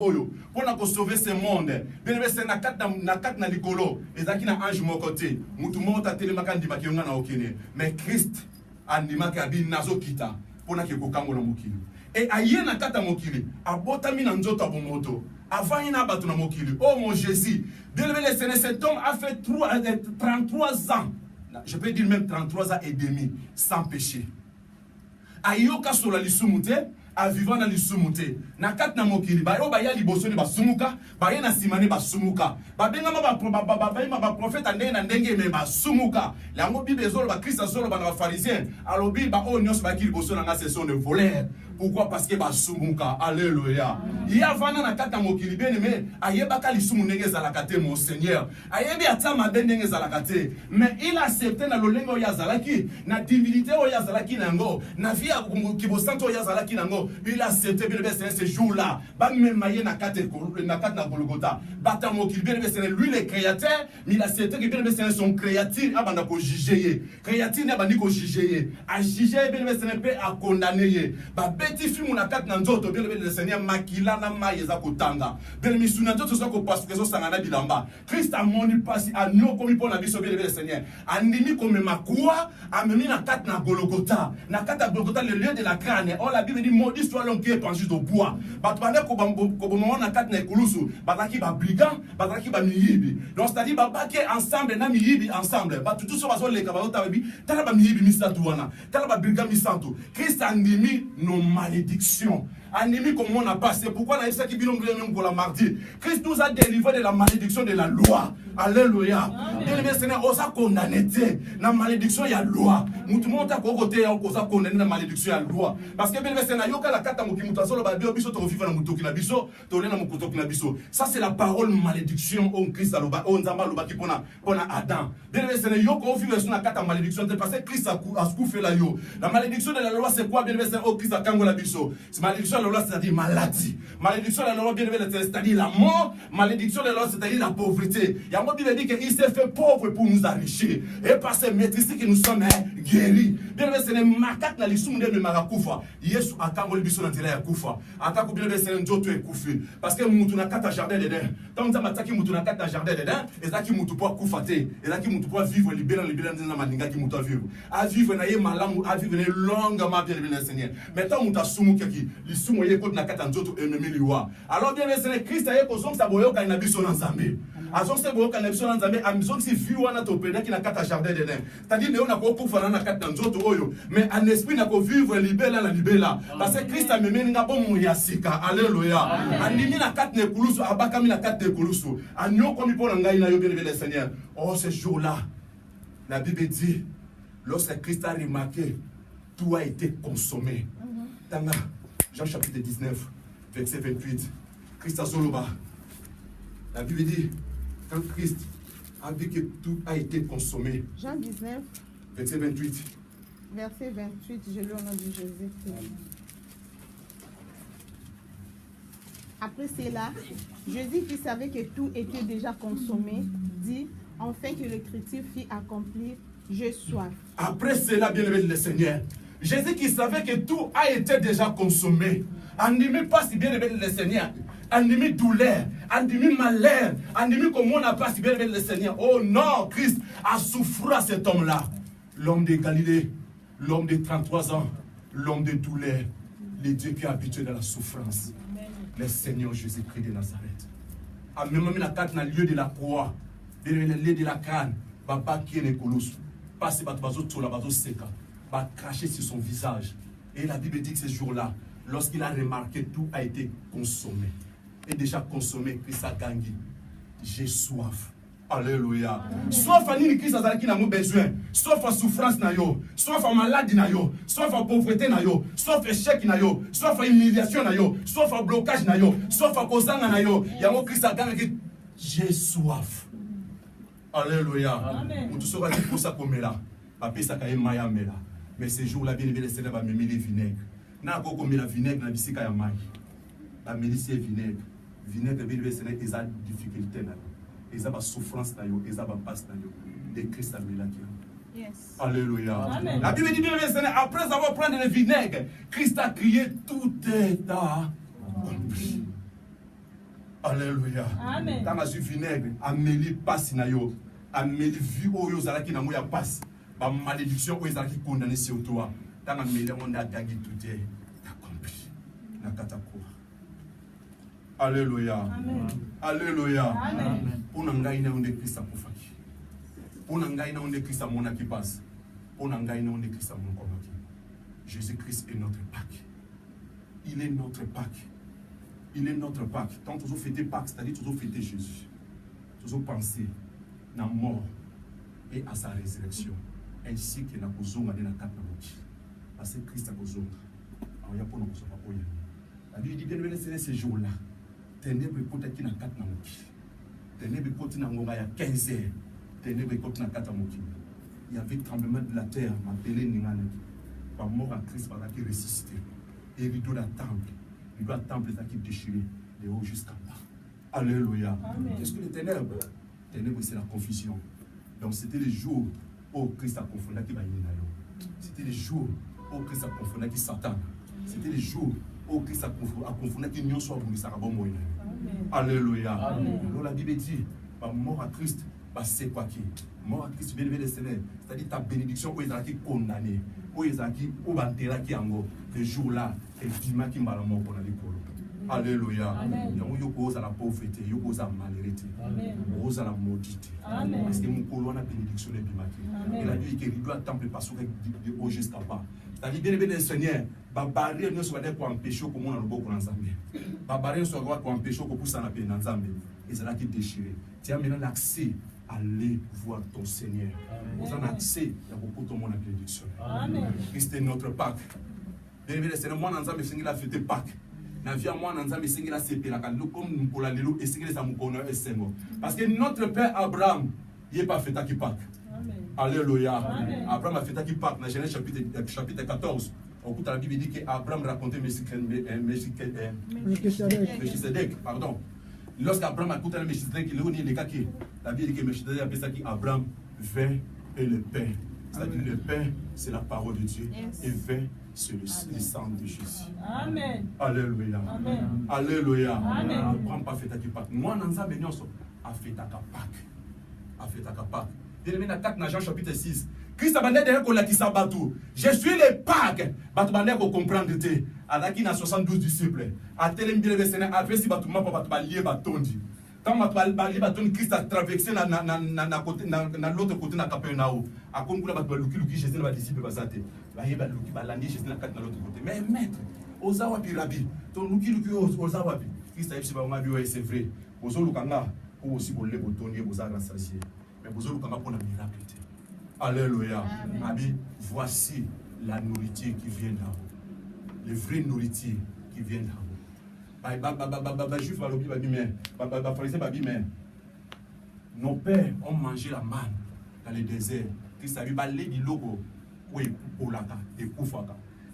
Oyo, pour sauver ce monde, bien c'est na kat na likolo, ezaki na ange mon côté, mutu monta telemaka ndima kionga na okene, mais Christ andima ka bi nazo kita, pona ke kokango na mokili. Et aye na kata mokili, abotami na nzoto abomoto, avant ina batu na mokili. Oh mon Jésus, bien cet homme a fait 33 ans, je peux dire même 33 ans et demi, sans péché. Ayoka sur la lisumute, a vivant dans l'isumute. Na kat na mokili, ba yo ba ya liboso ni ba sumuka, ba ye na simane ba sumuka. Ba benga ba prophète ande na ndenge me ba sumuka. La mo Bible ezolo ba Christ azolo ba na pharisien. Alobi ba o nyos ba ki liboso na nga ce sont des voleurs. Pourquoi? Parce que ba sumuka. Alléluia. Il y a vana na kat na mokili bien aimé, ayeba ka lisumu ndenge zalakate mon Seigneur. Ayebi atama ben ndenge zalakate. Mais il a accepté na lolengo ya zalaki, na divinité o ya zalaki nango, na vie kibosanto ya zalaki nango. Il a accepté bien ce jour-là. Même na kat na Golgotha. Batamokili bien c'est lui le créateur, mais il a accepté que bien c'est son créature abanda ko juger. Créature na bandi ko juger. A juger bien c'est un peu à condamner. Ba beti film na kat na nzoto bien le Seigneur makila na mayeza kotanga. Bien mi suna nzoto so ko parce que so sangana bilamba. Christ a moni pasi a no komi pour na biso bien le Seigneur. Andimi comme makua, amemi na kat na Golgotha. Na kat na Golgotha le lieu de la crâne. Oh la Bible dit soit l'homme qui est penché au bois. Batbande ko na kat na ekulusu, bataki ba brigand, bataki ba miyibi. Donc c'est-à-dire ba baké ensemble na miyibi ensemble. Ba tout so bazo leka ba otabi, tala ba miyibi misatu wana, tala ba brigand misantu. Christ andimi nos malédictions. Andimi comme on a passé. Pourquoi on a dit ça qui bilom même pour la mardi? Christ nous a délivré de la malédiction de la loi. Alléluia. Et le Seigneur osa condamné na malédiction ya loi. Mutu monta ko côté ya osa condamné na malédiction ya loi. Parce que le Seigneur yoka la kata moki mutu solo ba bio biso to vivre na mutu ki na biso, to le na mutu ki na biso. Ça c'est la parole malédiction on Christ aloba on nzamba loba ki pona Adam. Le Seigneur yoko vivre sur na kata malédiction parce que Christ a fait la yo. La malédiction de la loi c'est quoi? Bien le Seigneur Christ a kango la biso. C'est malédiction de la loi c'est-à-dire maladie. Malédiction de la loi bien c'est-à-dire la mort. Malédiction de la loi c'est-à-dire la pauvreté. La Bible dit qu'il s'est fait pauvre pour nous enrichir. Et par ces maîtrises que nous sommes guéris. Bien c'est le makat na lisum de marakufa. Yesu akango biso na tela ya kufa. Atako bien c'est njoto ekufi. Parce que mutu na kata jardin dedans. Tant ça mataki mutu na kata jardin dedans, ezaki mutu pour kufa te. Ezaki mutu pour vivre libéral na maninga ki mutu a vivre. A vivre na ye malamu, a vivre longuement bien le Seigneur. Maintenant mutu sumu kaki, lisumu ye ko na kata njoto ememi liwa. Alors bien c'est Christ aye ko som sa boyoka na biso na Nzambe. Azon se boyoka na biso na Nzambe, amizon si viwa na to pena ki na kata jardin dedans. C'est-à-dire leo na ko kufa na kata njoto oyo, mais en esprit na ko vivre libéral na libéla. Parce que Christ a memeni nga bomu ya sika. Alléluia. Andimi na kata ne kulusu, abakami na kata ne kulusu. Anyo komi po na ngai na yo bien le Seigneur. Oh ce jour-là, la Bible dit, lorsque Christ a remarqué, tout a été consommé. Tanga, Jean chapitre 19, verset 28. Christ a soloba. La Bible dit, quand Christ a vu que tout a été consommé. Jean 19, verset 28. Verset 28, je lis au nom de Jésus. Après cela, Jésus qui savait que tout était déjà consommé, dit, enfin que l'écriture fit accomplir, j'ai soif. Après cela, bien-aimé le Seigneur, Jésus qui savait que tout a été déjà consommé, andimi pas si bien-aimé le Seigneur, andimi douleur, andimi malheur, andimi comme on n'a pas si bien-aimé le Seigneur. Oh non, Christ a souffert à cet homme-là, l'homme de Galilée, l'homme de 33 ans, l'homme de douleur, le Dieu qui est habitué dans la souffrance. Le Seigneur Jésus-Christ de Nazareth. A même na lieu de la croix, le lieu de la canne, baba qui est le colosse, passe par bazo tola bazo seka, va cracher sur son visage. Et la Bible dit que ce jour-là, lorsqu'il a remarqué tout a été consommé, et déjà consommé, Christ a gagné. J'ai soif. Alléluia. Soif à nini Christ a qui n'a besoin. Soif à souffrance na yo, soif à maladie na yo, soif à pauvreté na yo, soif à échec na yo, soif à humiliation na yo, soif à blocage na yo, soif à kozanga na yo. Yango Christ a gagné. J'ai soif. Alléluia. Nous tous sommes pour ça comme là. Papa ça kaye maya mela. Mais ce jour là bien le Seigneur va me mettre vinaigre. Na ko comme la vinaigre na bisika ya mai. La milice vinaigre. Vinaigre bien le Seigneur ils a difficulté là. Ils ont souffrance na yo, ils ont passe na yo. De Christ a mis là qui. Yes. Alléluia. Amen. La Bible dit bien le Seigneur après avoir pris le vinaigre, Christ a crié tout est accompli. Alléluia. Amen. Tant que vinaigre, amélie passe na yo, amélie vie au yo zala qui na moya passe, ba malédiction au zala qui condamné sur toi. Tant que amélie on a gagné tout est accompli. Na katakura. Alléluia. Amen. Alléluia. Amen. Pour n'engager na onde Christ akufaki. Pour n'engager na onde Christ amona qui passe. Pour n'engager na onde Christ amona komaki. Jésus-Christ est notre Pâques. Il est notre Pâques. Il est notre Pâques. Tant que nous fêtons Pâques, c'est-à-dire que nous fêtons Jésus. Nous pensons à la mort et à sa résurrection. Ainsi que nous avons fait parce que Christ a besoin. Alors, il y a pour nous. La Bible dit bien que ces jours-là, ténèbres côté qui n'a pas de moki. Ténèbres côté n'a pas 15 heures. Ténèbres côté n'a pas de moki. Il y avait tremblement de la terre, m'appelé Ningana. Par mort à Christ, par la qui ressuscité. Et rideau de la temple. Il doit temple qui déchiré de haut jusqu'en bas. Alléluia. Qu'est-ce que les ténèbres? Les ténèbres, c'est la confusion. Donc, c'était les jours où Christ a confondu qui va y aller. C'était les jours où Christ a confondu qui Satan. C'était les jours où Christ a confondu qui n'y soit bon, ça va bon. Alléluia. Alors, la Bible dit, mort à Christ, c'est quoi qui? Mort à Christ, bien le Seigneur. C'est-à-dire ta bénédiction où ils ont été condamnés. Où ils ont été le jour-là, et dis-moi qui m'a la mort pour la l'école. Alléluia. Il y a la pauvreté, il y a la malhérité, il y a la maudité. Parce que mon colon a bénédiction de Bimaki. Et la vie qui doit temple parce que de haut jusqu'à bas. C'est-à-dire, bien le Seigneur, barrière ne soit pas empêcher comme on a le beau pour l'ensemble. Barrière ne soit pas empêcher comme pour s'en appeler dans l'ensemble. Et c'est là qui déchiré. Tu as maintenant l'accès. Allez voir ton Seigneur. Vous avez accès à beaucoup de monde à bénédiction. Christ est notre Pâques. Bien le Seigneur, moi, nous avons fait la fête Pâques. Parce que notre père Abraham, il n'est pas fait à qui Pâques. Alléluia. Abraham a fait à qui Pâques. Dans Genèse chapitre 14, au bout de la Bible dit qu'Abraham racontait Melchisedec, pardon. Lorsqu'Abraham a écouté Melchisedec, il est cas qui la Bible dit que Melchisedec appelle ça qui Abraham vint et le Père. C'est-à-dire le Père, c'est la parole de Dieu. Et vint sur le sang de Jésus. Amen. Alléluia. Amen. Alléluia. Amen. Abraham pas fait à qui Pâques. Moi, dans sa bénédiction, a fait à Pâques. A fait à Pâques. Bien-aimé, dans 4 Jean chapitre 6. Christ a demandé derrière qu'on l'a dit ça bateau. Je suis le Pâques. Bateau bandé qu'on comprendre te. Avec a 72 disciples. A tel bien le Seigneur a fait si bateau m'a pas lié batondi. Quand Christ a traversé dans l'autre côté de Capernaum, à conclure que Jésus n'a pas disciple basate. Il va Jésus n'a pas dans l'autre côté. Mais maître, Ozawapi Rabbi, ton Luki Ozawapi, Christ a dit que c'est vrai. Ozolukanga, aussi pour les boutons, vous avez rassasié. Mais vous avez pour la miracle. Alléluia. Abi, voici la nourriture qui vient là-haut. Les vraies nourritures qui viennent là-haut. Nos pères ont mangé la manne dans le désert.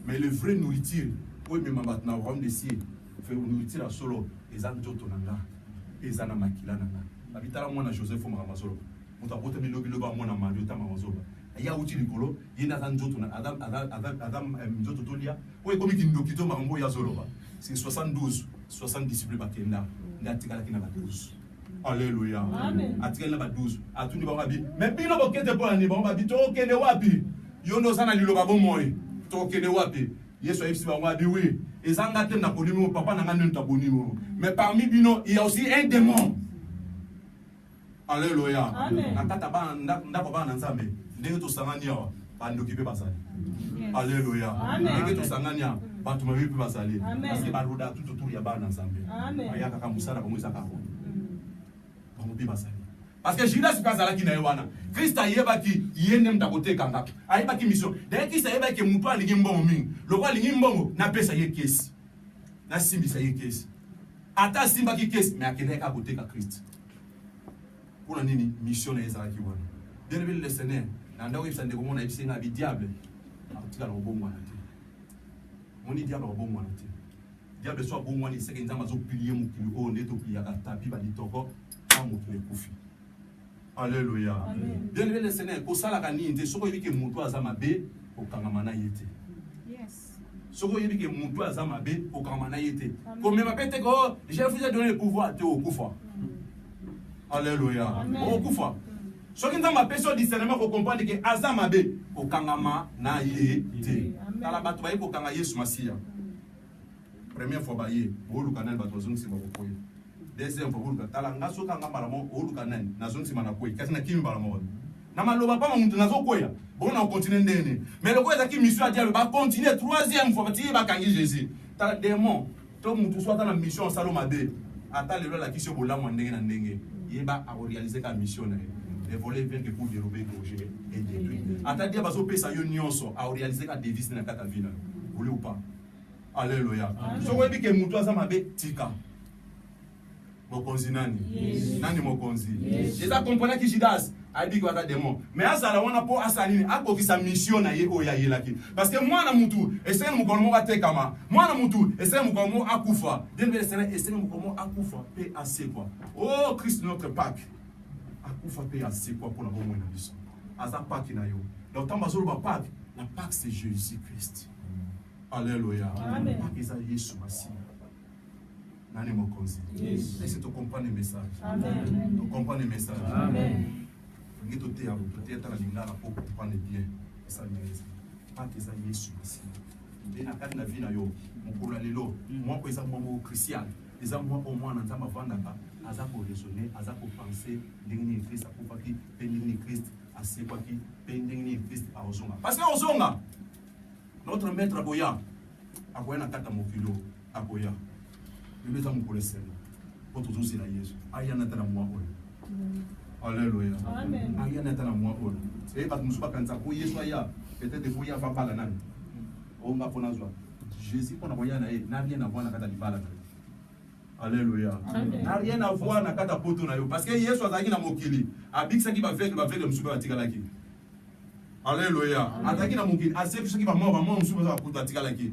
Mais le vrai nourriture, oui, mais maintenant, on va essayer de nourriture à solo. Les âmes d'autres nanga, les âmes makila nanga. Habitala moi na Joseph Maramazolo. On t'a porté le biloba moi na Mario Tamazolo. Il y a outil Nicolo, il y a un autre Adam Jotolia. Oui, comme il nous quitte Marambo Yazoloba. C'est 72, 70 disciples Bakenda. N'atikala qui n'a pas 12. Alléluia. Atikala n'a pas 12. A tout niveau babi. Mais bino bokete pour ani bon babi to kene wapi. Yo no sana liloba bo moy. To kene wapi. Yesu ifsi ba wabi oui. Ezanga tem na konimo papa na ngane ntabonimo. Mais parmi bino il y a aussi un démon. Alléluia. Nakata ba ndako ba na nzambe. Ndenge to sangania bandoki pe basali. Alléluia. Ndenge to sangania batu mabi pe basali. Parce que baroda tout autour ya ba na nzambe. Aya kaka musala ko mwisa kako. Bamobi basali. Parce que Judas pas ala ki na yewana. Christ ayeba ki yende mtakote kanga. Ayeba ki mission. D'ailleurs Christ ayeba ki mutu alingi mbongo mingi. Lokwa alingi mbongo na pesa ye kesi. Na simbi sa ye kesi. Ata simba ki kesi mais akende ka kote ka Christ. Pour la nini mission na ezala ki wana. Bien le Seigneur. Nanda ko ifsande ko mona ifsinga bi diable. Atika na obongo na te. Moni diable obongo na te. Diable soit bon wani c'est que nzamba zo plier mukili o neto plier ka tapi ba ditoko pa mukile kufi. Alléluia. Bien le Seigneur ko sala ka nini te soko yiki mutu azama be o kangama na yete. Yes. Ce que je dis que mon doigt a zamabé au Kamanaïté. Comme même après, je vous ai donné le pouvoir de au Koufa. Alléluia. Au Koufa. Ce qui est ma personne discernement pour comprendre que Azamabe au Kangama na yété. Dans la bataille pour Kangaye Sumasia. Première fois, baye, au Lukanan Batozon Simakoy. Deuxième fois, au Talanga Sokanga Maramo, au Lukanan, Nazon Simanakoy, Kasna Kim Baramon. Namaloba pas mon nazo koya. Bon, on continue d'aider. Mais le quoi est-ce que mission a dit le va continuer troisième fois, tu vas kangi Jésus. T'as des démons. Tout le monde soit dans la mission Salomade. Attends le la question pour la mandenge na ndenge. Il va réaliser la mission. Les volets viennent que pour dérober projet et détruire. Attends dire baso pesa yo nyonso a réaliser la devise na kata vina. Vous voulez ou pas? Alléluia. So webi que mutu azamabe tika. Mokonzi nani? Nani mokonzi? Eza comprendre ki Judas a dit que va démon. Mais azala wana po asalini akoki sa mission na ye oya yelaki. Parce que moi na mutu essaye mukomo atekama. Moi na mutu essaye mukomo akufa. Bien essaye mukomo akufa pe assez quoi. Oh Christ notre Pâque. Akufa pe assez quoi pour la bonne na biso. Aza Pâque na yo. Donc tant bazolo ba Pâque, la Pâque c'est Jésus-Christ. Alléluia. Amen. Pâque eza Yesu Masiya. Nani mokonzi. Laisse tu comprendre le message. Amen. Tu comprends le message. Amen. Tu te à peut-être la lingala pour comprendre bien. Ça mérite. Pas que ça Yesu Masiya. Et na kati na vie na yo, mokolo lelo, moi ko eza mo Christian. Eza moi au moins na nzamba vandaka, aza ko raisonner, aza ko penser ndenge Christ akopaki, pe ndenge Christ asekwaki, pe ndenge Christ aozonga. Parce que ozonga. Notre maître Aboya, akoya na kata mokilo, akoya. Le maître mokolo sel. Pour tout ça Yesu. Aya na tana moi oyo. Alléluia. Amen. Aya na tana moi oyo. Et pas musuba kanza ko Yesu aya, peut-être que ya va pas la nani. On va prendre joie. Jésus pour n'avoir rien à voir na kata libala. Alléluia. N'a rien à voir na kata poto na yo parce que Yesu azaki na mokili. Abikisa ki ba vegle musuba batikalaki. Alléluia. Azaki na mokili, asefisa ki ba mort musuba za kuta batikalaki.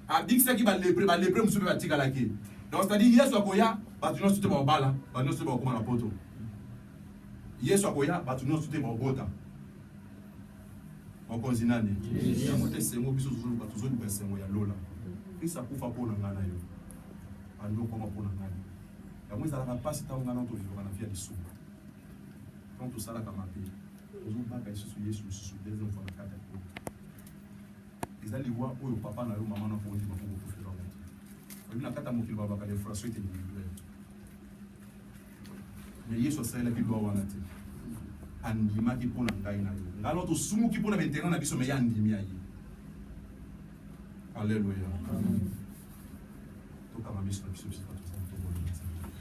Abikisa ki ba lépreux musuba batikalaki. Donc c'est-à-dire Yesu akoya, batuno sute ba bala, batuno sute ba koma na poto. Yesu akoya, batuno sute ba bota. Mokonzi nani? Ya mote sengo biso zulu batuzoni ba sengo ya lola. Krista kufa pona ngana yo. Ando koma pona ngana. Ya mweza la pasi ta ngana to vivre na via de souba. Quand tout ça la kamapi. Ozo baka Yesu Yesu deuxième fois na kata ko. Ezali wa oyo papa na yo mama na ko ndi ba ko kufira wa. Oyo na kata mokili baba ka de frustration individuelle. Mais Yesu asala ki do wana te. Andima ki pona ngai na yo. Ngalo to sumu ki pona betena na biso me ya ndimi ayi. Alléluia. Amen. To kama biso na biso biso to